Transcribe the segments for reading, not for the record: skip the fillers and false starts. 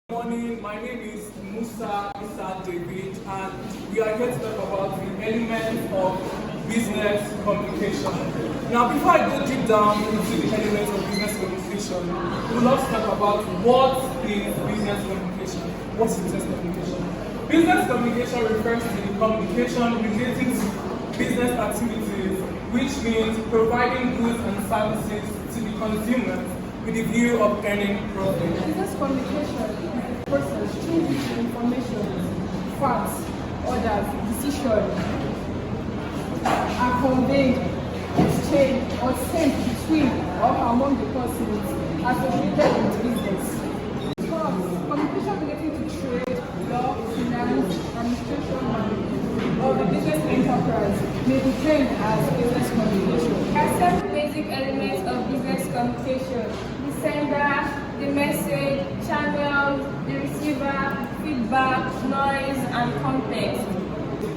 Good morning, my name is Musa Issa David, and we are here to talk about the elements of business communication. Now, before I go deep down into the elements of business communication, we would love to talk about what is business communication. What is business communication? Business communication refers to the communication relating to business activities, which means providing goods and services to the consumers with the view of earning profit. Business communication is the process through which information, facts, orders, decisions are conveyed, exchanged, or sent between or among the persons associated with business. Communication relating to trade, law, finance, administration, or the business enterprise may be termed as business communication. There are seven basic elements of business communication: the sender, the message, channels, the receiver, feedback, noise, and context.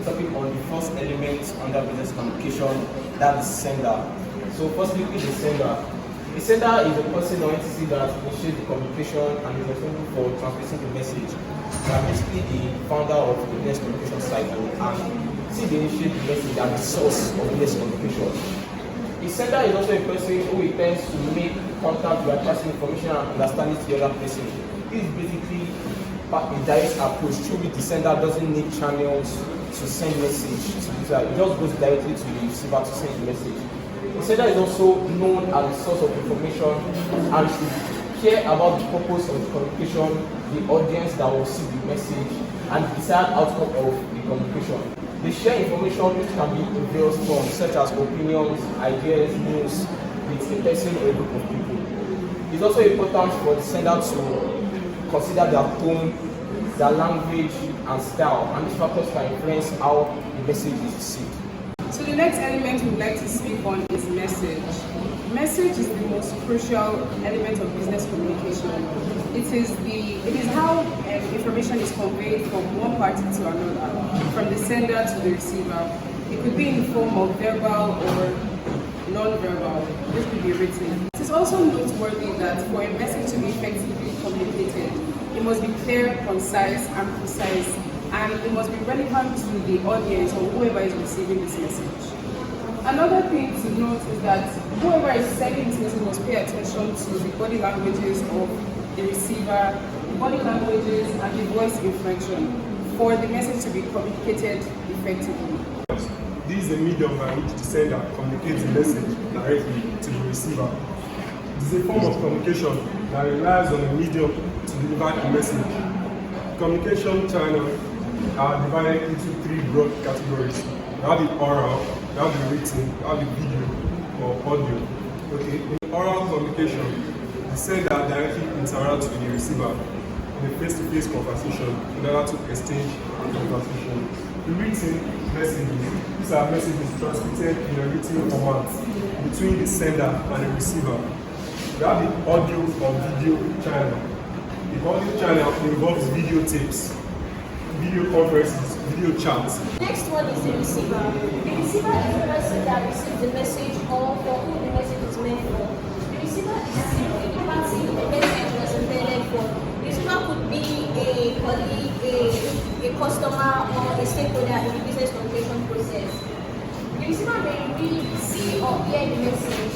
Topic on the first element under business communication, that is sender. So firstly, the sender. The sender is a person or entity that initiates the communication and is responsible for transmitting the message. They are basically the founder of the business communication cycle, and see they initiate the message and the source of business communication. The sender is also a person who intends to make contact by passing information and understanding to the other person. This is basically a direct approach through which the sender doesn't need channels to send message to the user. It just goes directly to the receiver to send the message. The sender is also known as the source of information and should care about the purpose of the communication, the audience that will see the message, and the desired outcome of the communication. They share information which can be in various forms, such as opinions, ideas, news, with a person or a group of people. It's also important for the sender to consider their tone, their language, and style, and these factors can influence how the message is received. So the next element we'd like to speak on is message. Message is the most crucial element of business communication. It is how information is conveyed from one party to another, from the sender to the receiver. It could be in the form of verbal or non-verbal. This could be written. It is also noteworthy that for a message to be effectively communicated, it must be clear, concise, and precise, and it must be relevant to the audience or whoever is receiving this message. Another thing to note is that whoever is sending this message must pay attention to the body languages of the receiver, the body languages, and the voice inflection for the message to be communicated effectively. This is a medium by which the sender communicates the message directly to the receiver. It is a form of communication that relies on a medium to deliver the message. Communication channels are divided into three broad categories. You have the oral, you have the written, you have the video or audio. Okay. In oral communication, the sender directly interacts with the receiver in a face-to-face conversation in order to exchange the conversation. The written messages, these are messages transmitted in a written format between the sender and the receiver. We have the audio or video channel. The audio channel involves video tapes, video conferences, video chats. Next one is the receiver. The receiver is the person that receives the message or for whom the message is meant for. The receiver is simply the party the message was intended for. The receiver could be a colleague, a customer, or a stakeholder in the business communication process. The receiver may read, see, or hear the message.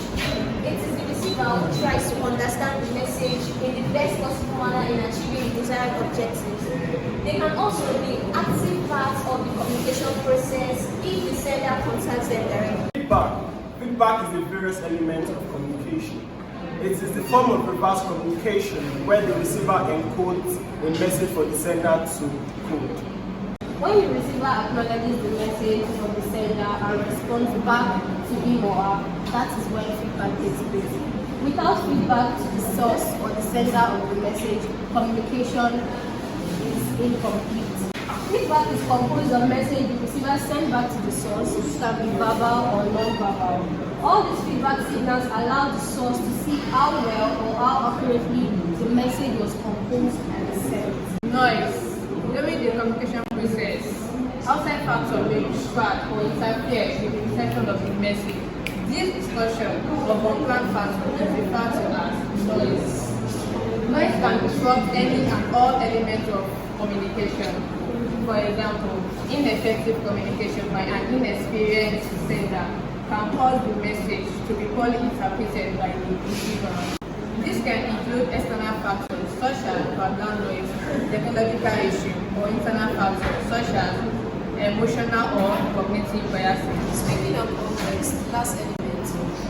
It is the receiver who tries to understand the message in the best possible manner in achieving the desired objectives. They can also be active parts of the communication process if the sender contacts them directly. Feedback is the various element of communication. It is the form of reverse communication where the receiver encodes a message for the sender to code. When the receiver acknowledges the message from the sender and responds back to him or her, that is when feedback takes place. Without feedback to the source or the sender of the message, communication is incomplete. Feedback is composed of message the receiver sends back to the source, which can be verbal or non-verbal. All these feedback signals allow the source to see how well or how accurately the message was composed and sent. Noise. During the communication process, outside factors may distract or interfere with the reception of the message. This discussion of unplanned factors is referred to as noise. Noise can disrupt any and all elements of communication. For example, ineffective communication by an inexperienced sender can cause the message to be poorly interpreted by the receiver. This can include external factors such as background noise, technological issues, or internal factors such as emotional or cognitive biases. Speaking of context, last element.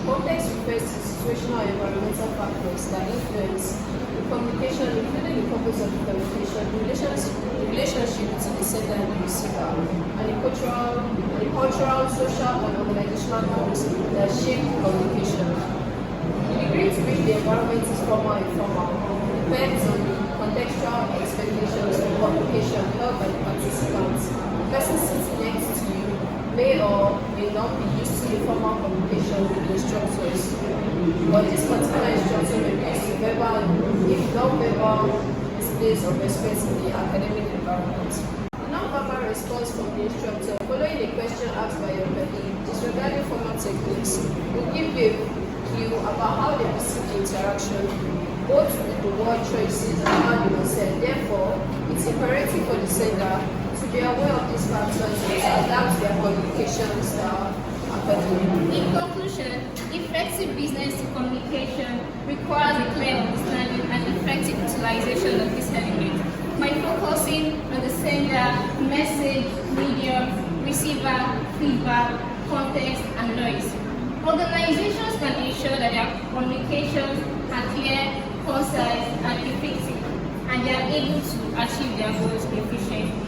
Context refers to situational and environmental factors that influence the communication, including the purpose of the communication, the relationship between the sender and the receiver, and the cultural, social, and organizational norms that shape communication. The degree to which the environment is formal and informal depends on the contextual expectations of communication held by the participants. The person sitting next to you may or may not be used to informal communication with the instructors, but this particular instructor may be used to verbal, if non-verbal, displays of respect in the academic environment. The non-verbal response from the instructor following a question asked by your colleague, disregarding formal techniques, will give you a clue about how they perceive the interaction, both with the word choices and how they were said. Therefore, it's imperative for the sender to be aware of these factors and to adapt their communication style accordingly. In conclusion, effective business communication requires a clear understanding and effective utilization of this element by focusing on the sender, message, medium, receiver, feedback, context, and noise. Organizations can ensure that their communications are clear, concise, and effective, and they are able to achieve their goals efficiently.